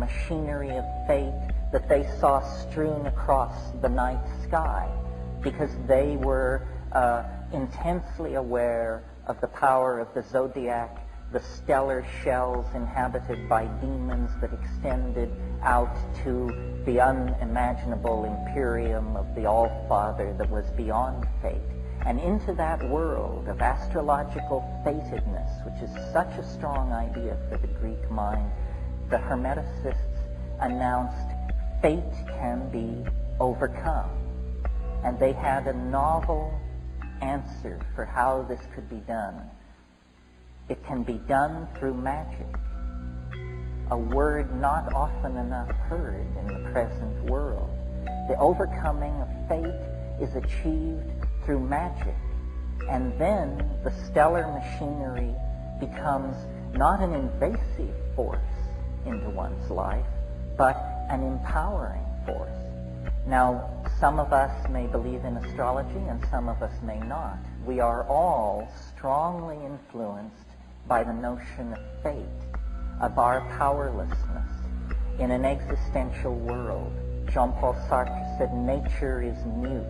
machinery of fate that they saw strewn across the night sky, because they were intensely aware of the power of the zodiac, the stellar shells inhabited by demons that extended out to the unimaginable imperium of the All-Father that was beyond fate. And into that world of astrological fatedness, which is such a strong idea for the Greek mind, the Hermeticists announced fate can be overcome. And they had a novel answer for how this could be done. It can be done through magic, a word not often enough heard in the present world. The overcoming of fate is achieved through magic, and then the stellar machinery becomes not an invasive force into one's life, but an empowering force. Now, some of us may believe in astrology and some of us may not. We are all strongly influenced by the notion of fate, of our powerlessness in an existential world. Jean-Paul Sartre said nature is mute,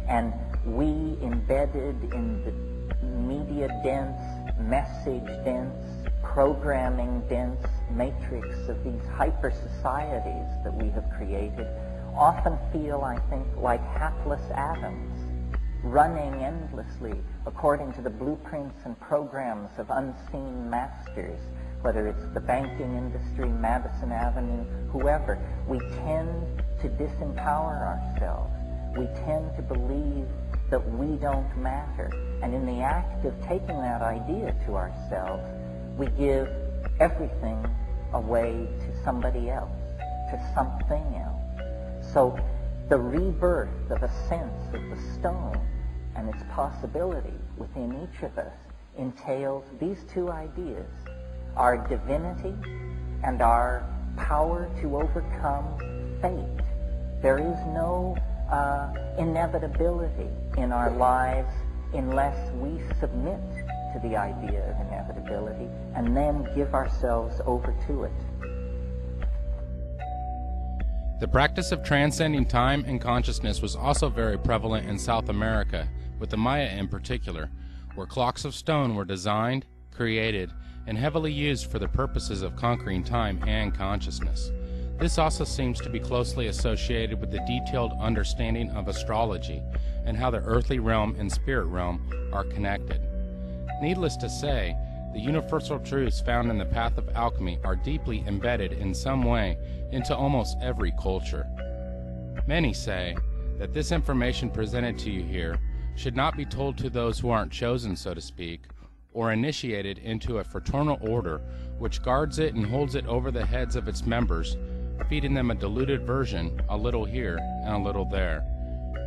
and we, embedded in the media-dense, message-dense, programming-dense matrix of these hyper-societies that we have created, often feel, I think, like hapless atoms, running endlessly according to the blueprints and programs of unseen masters, whether it's the banking industry, Madison Avenue, whoever. We tend to disempower ourselves. We tend to believe that we don't matter. And in the act of taking that idea to ourselves, we give everything away to somebody else, to something else. So the rebirth of a sense of the stone and its possibility within each of us entails these two ideas: our divinity and our power to overcome fate. There is no inevitability in our lives unless we submit to the idea of inevitability and then give ourselves over to it. The practice of transcending time and consciousness was also very prevalent in South America, with the Maya in particular, where clocks of stone were designed, created, and heavily used for the purposes of conquering time and consciousness. This also seems to be closely associated with the detailed understanding of astrology and how the earthly realm and spirit realm are connected. Needless to say, the universal truths found in the path of alchemy are deeply embedded in some way into almost every culture. Many say that this information presented to you here should not be told to those who aren't chosen, so to speak, or initiated into a fraternal order which guards it and holds it over the heads of its members, feeding them a diluted version, a little here and a little there.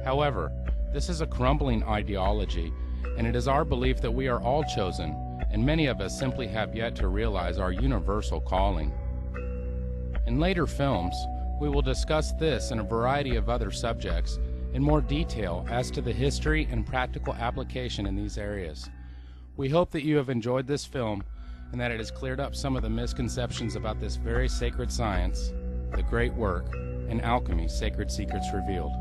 However, this is a crumbling ideology, and it is our belief that we are all chosen, and many of us simply have yet to realize our universal calling. In later films, we will discuss this and a variety of other subjects in more detail as to the history and practical application in these areas. We hope that you have enjoyed this film and that it has cleared up some of the misconceptions about this very sacred science, the great work, and alchemy, Sacred Secrets Revealed.